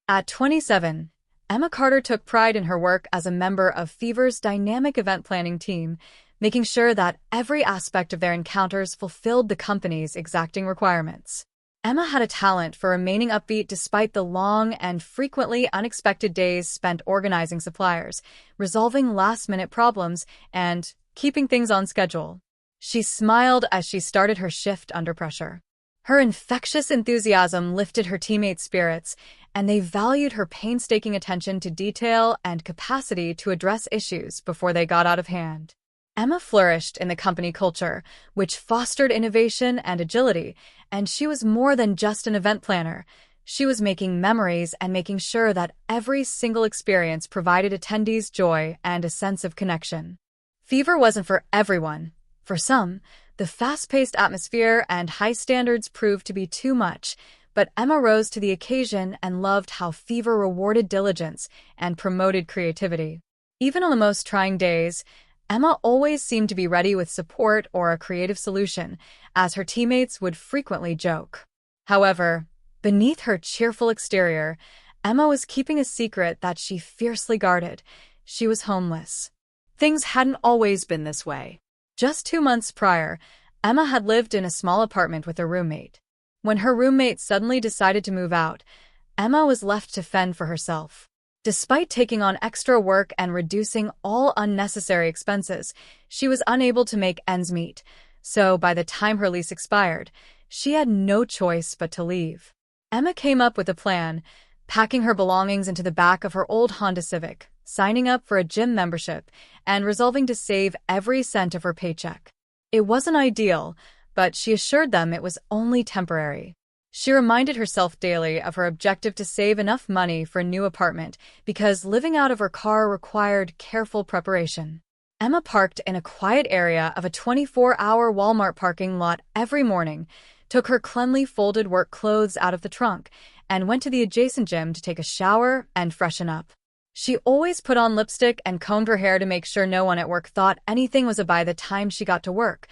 At 27, Emma Carter took pride in her work as a member of Fever's dynamic event planning team, making sure that every aspect of their encounters fulfilled the company's exacting requirements. Emma had a talent for remaining upbeat despite the long and frequently unexpected days spent organizing suppliers, resolving last-minute problems, and keeping things on schedule. She smiled as she started her shift under pressure. Her infectious enthusiasm lifted her teammates' spirits, and they valued her painstaking attention to detail and capacity to address issues before they got out of hand. Emma flourished in the company culture, which fostered innovation and agility, and she was more than just an event planner. She was making memories and making sure that every single experience provided attendees joy and a sense of connection. Fever wasn't for everyone. For some, the fast-paced atmosphere and high standards proved to be too much, but Emma rose to the occasion and loved how Fever rewarded diligence and promoted creativity. Even on the most trying days, Emma always seemed to be ready with support or a creative solution, as her teammates would frequently joke. However, beneath her cheerful exterior, Emma was keeping a secret that she fiercely guarded. She was homeless. Things hadn't always been this way. Just 2 months prior, Emma had lived in a small apartment with a roommate. When her roommate suddenly decided to move out, Emma was left to fend for herself. Despite taking on extra work and reducing all unnecessary expenses, she was unable to make ends meet, so by the time her lease expired, she had no choice but to leave. Emma came up with a plan, packing her belongings into the back of her old Honda Civic, signing up for a gym membership, and resolving to save every cent of her paycheck. It wasn't ideal, but she assured them it was only temporary. She reminded herself daily of her objective to save enough money for a new apartment because living out of her car required careful preparation. Emma parked in a quiet area of a 24-hour Walmart parking lot every morning, took her cleanly folded work clothes out of the trunk, and went to the adjacent gym to take a shower and freshen up. She always put on lipstick and combed her hair to make sure no one at work thought anything was by the time she got to work.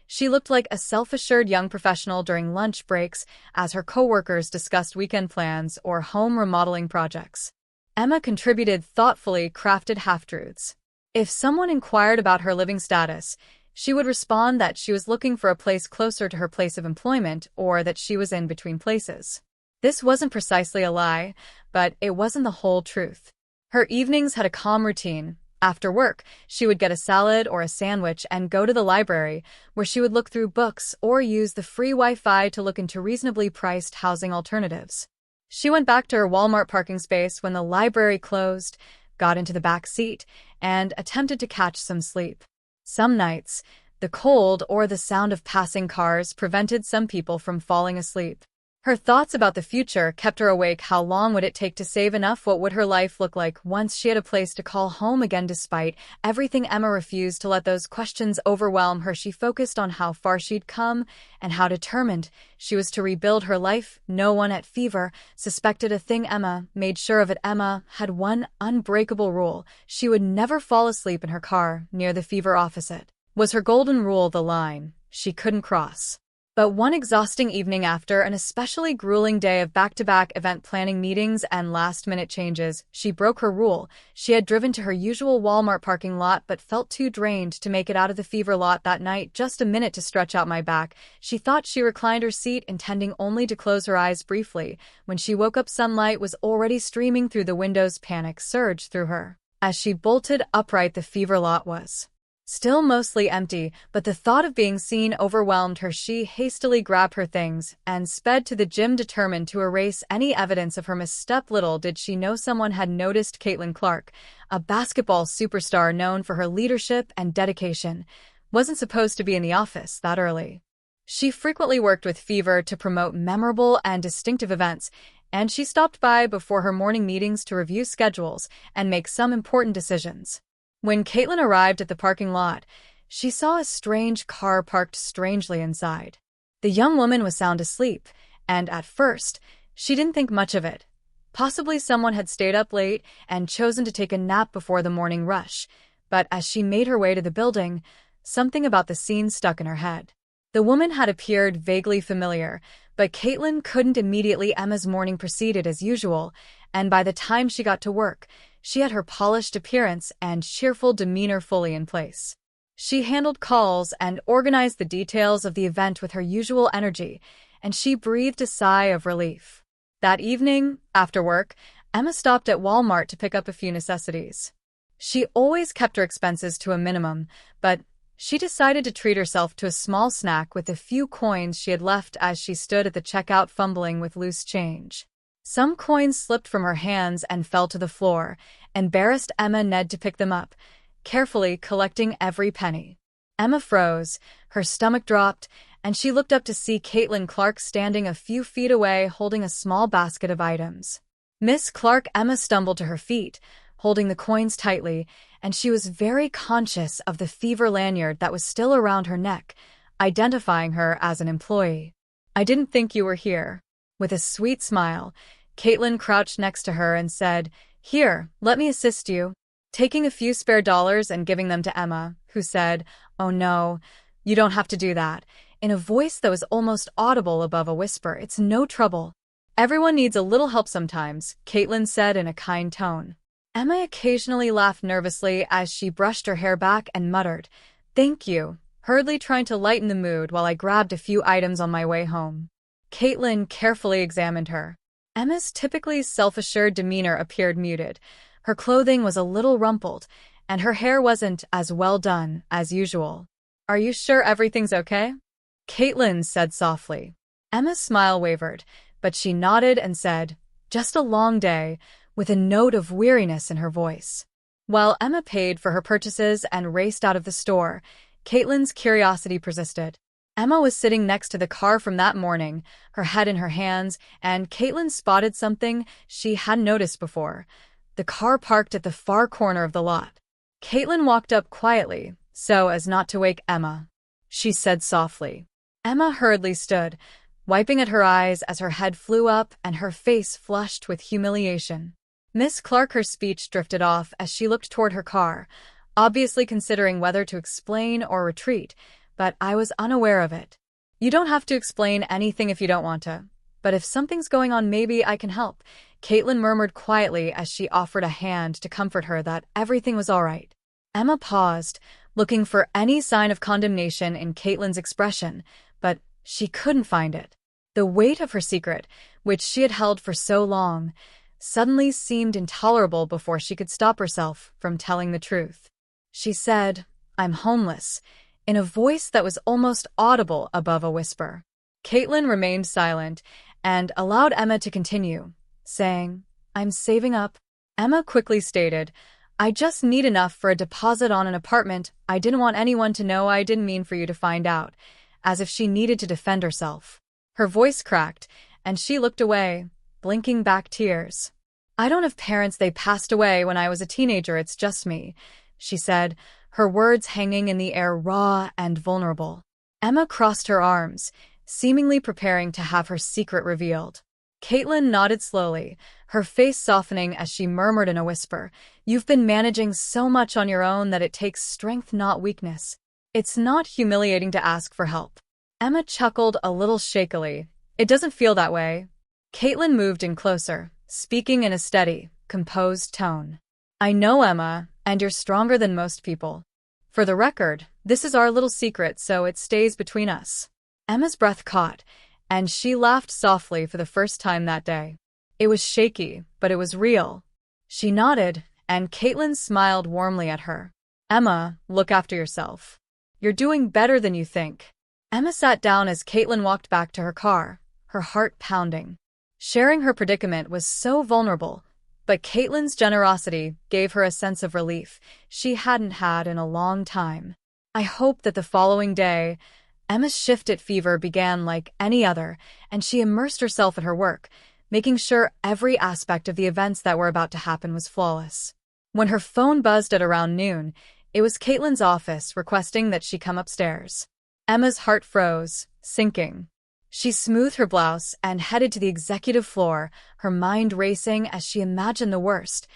She looked like a self-assured young professional during lunch breaks as her coworkers discussed weekend plans or home remodeling projects. Emma contributed thoughtfully crafted half-truths. If someone inquired about her living status, she would respond that she was looking for a place closer to her place of employment or that she was in between places. This wasn't precisely a lie, but it wasn't the whole truth. Her evenings had a calm routine. After work, she would get a salad or a sandwich and go to the library, where she would look through books or use the free Wi-Fi to look into reasonably priced housing alternatives. She went back to her Walmart parking space when the library closed, got into the back seat, and attempted to catch some sleep. Some nights, the cold or the sound of passing cars prevented some people from falling asleep. Her thoughts about the future kept her awake. How long would it take to save enough? What would her life look like once she had a place to call home again? Despite everything, Emma refused to let those questions overwhelm her. She focused on how far she'd come and how determined she was to rebuild her life. No one at Fever suspected a thing. Emma made sure of it. Emma had one unbreakable rule: she would never fall asleep in her car near the Fever office. It was her golden rule, the line she couldn't cross. But one exhausting evening, after an especially grueling day of back-to-back event planning meetings and last-minute changes, she broke her rule. She had driven to her usual Walmart parking lot but felt too drained to make it out of the Fever lot that night. Just a minute to stretch out my back, she thought. She reclined her seat, intending only to close her eyes briefly. When she woke up, sunlight was already streaming through the windows. Panic surged through her. As she bolted upright, the Fever lot was still mostly empty, but the thought of being seen overwhelmed her. She hastily grabbed her things and sped to the gym, determined to erase any evidence of her misstep. Little did she know someone had noticed. Caitlin Clark, a basketball superstar known for her leadership and dedication, wasn't supposed to be in the office that early. She frequently worked with Fever to promote memorable and distinctive events, and she stopped by before her morning meetings to review schedules and make some important decisions. When Caitlin arrived at the parking lot, she saw a strange car parked strangely inside. The young woman was sound asleep, and at first, she didn't think much of it. Possibly someone had stayed up late and chosen to take a nap before the morning rush. But as she made her way to the building, something about the scene stuck in her head. The woman had appeared vaguely familiar, But Caitlin couldn't immediately. Emma's morning proceeded as usual, and by the time she got to work, she had her polished appearance and cheerful demeanor fully in place. She handled calls and organized the details of the event with her usual energy, and she breathed a sigh of relief. That evening, after work, Emma stopped at Walmart to pick up a few necessities. She always kept her expenses to a minimum, but she decided to treat herself to a small snack with the few coins she had left as she stood at the checkout fumbling with loose change. Some coins slipped from her hands and fell to the floor, embarrassed Emma Ned to pick them up, carefully collecting every penny. Emma froze, her stomach dropped, and she looked up to see Caitlin Clark standing a few feet away holding a small basket of items. Miss Clark. Emma stumbled to her feet, holding the coins tightly, and she was very conscious of the fever lanyard that was still around her neck, identifying her as an employee. "I didn't think you were here." With a sweet smile, Caitlin crouched next to her and said, "Here, let me assist you," taking a few spare dollars and giving them to Emma, who said, "Oh no, you don't have to do that," in a voice that was almost audible above a whisper. "It's no trouble." "Everyone needs a little help sometimes," Caitlin said in a kind tone. Emma occasionally laughed nervously as she brushed her hair back and muttered, "Thank you," hurriedly trying to lighten the mood while I grabbed a few items on my way home. Caitlin carefully examined her. Emma's typically self-assured demeanor appeared muted. Her clothing was a little rumpled, and her hair wasn't as well done as usual. "Are you sure everything's okay?" Caitlin said softly. Emma's smile wavered, but she nodded and said, "Just a long day," with a note of weariness in her voice. While Emma paid for her purchases and raced out of the store, Caitlin's curiosity persisted. Emma was sitting next to the car from that morning, her head in her hands, and Caitlin spotted something she hadn't noticed before. The car parked at the far corner of the lot. Caitlin walked up quietly, so as not to wake Emma. She said softly. Emma hurriedly stood, wiping at her eyes as her head flew up and her face flushed with humiliation. Miss Clark. Her speech drifted off as she looked toward her car, obviously considering whether to explain or retreat, but I was unaware of it. "You don't have to explain anything if you don't want to, but if something's going on maybe I can help," Caitlin murmured quietly as she offered a hand to comfort her that everything was all right. Emma paused, looking for any sign of condemnation in Caitlin's expression, but she couldn't find it. The weight of her secret, which she had held for so long, suddenly seemed intolerable before she could stop herself from telling the truth. She said, "I'm homeless," in a voice that was almost audible above a whisper. Caitlin remained silent and allowed Emma to continue, saying, "I'm saving up." Emma quickly stated, "I just need enough for a deposit on an apartment. I didn't want anyone to know. I didn't mean for you to find out," as if she needed to defend herself. Her voice cracked, and she looked away, blinking back tears. "I don't have parents. They passed away when I was a teenager. It's just me," she said, her words hanging in the air raw and vulnerable. Emma crossed her arms, seemingly preparing to have her secret revealed. Caitlin nodded slowly, her face softening as she murmured in a whisper, "You've been managing so much on your own that it takes strength, not weakness. It's not humiliating to ask for help." Emma chuckled a little shakily. "It doesn't feel that way." Caitlin moved in closer, speaking in a steady, composed tone. "I know, Emma, and you're stronger than most people. For the record, this is our little secret, so it stays between us." Emma's breath caught, and she laughed softly for the first time that day. It was shaky, but it was real. She nodded, and Caitlin smiled warmly at her. "Emma, look after yourself. You're doing better than you think." Emma sat down as Caitlin walked back to her car, her heart pounding. Sharing her predicament was so vulnerable, but Caitlin's generosity gave her a sense of relief she hadn't had in a long time. I hope that the following day, Emma's shift at Fever began like any other, and she immersed herself in her work, making sure every aspect of the events that were about to happen was flawless. When her phone buzzed at around noon, it was Caitlin's office requesting that she come upstairs. Emma's heart froze, sinking. She smoothed her blouse and headed to the executive floor, her mind racing as she imagined the worst,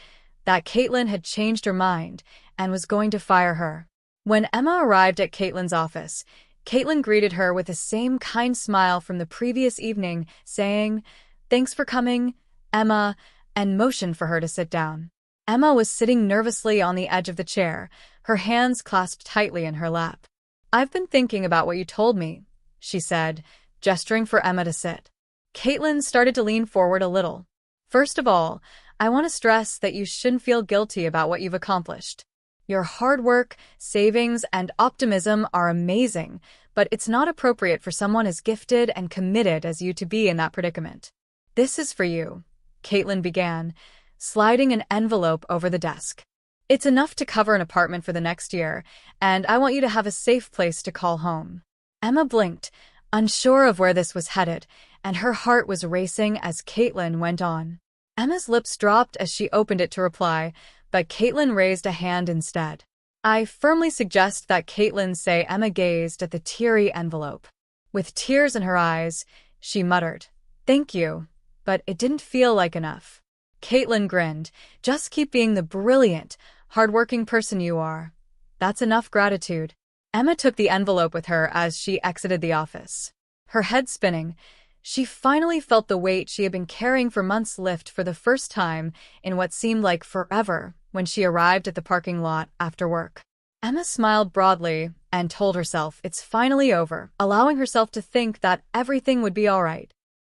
that Caitlin had changed her mind and was going to fire her. When Emma arrived at Caitlin's office, Caitlin greeted her with the same kind smile from the previous evening, saying, "Thanks for coming, Emma," and motioned for her to sit down. Emma was sitting nervously on the edge of the chair, her hands clasped tightly in her lap. "I've been thinking about what you told me," she said, gesturing for Emma to sit. Caitlin started to lean forward a little. "First of all, I want to stress that you shouldn't feel guilty about what you've accomplished. Your hard work, savings, and optimism are amazing, but it's not appropriate for someone as gifted and committed as you to be in that predicament. This is for you," Caitlin began, sliding an envelope over the desk. "It's enough to cover an apartment for the next year, and I want you to have a safe place to call home." Emma blinked, unsure of where this was headed, and her heart was racing as Caitlin went on. Emma's lips dropped as she opened it to reply, but Caitlin raised a hand instead. "I firmly suggest that Caitlin say," Emma gazed at the teary envelope. With tears in her eyes, she muttered, "Thank you, but it didn't feel like enough." Caitlin grinned. "Just keep being the brilliant, hardworking person you are. That's enough gratitude." Emma took the envelope with her as she exited the office. Her head spinning, she finally felt the weight she had been carrying for months lift for the first time in what seemed like forever when she arrived at the parking lot after work. Emma smiled broadly and told herself it's finally over, allowing herself to think that everything would be all right.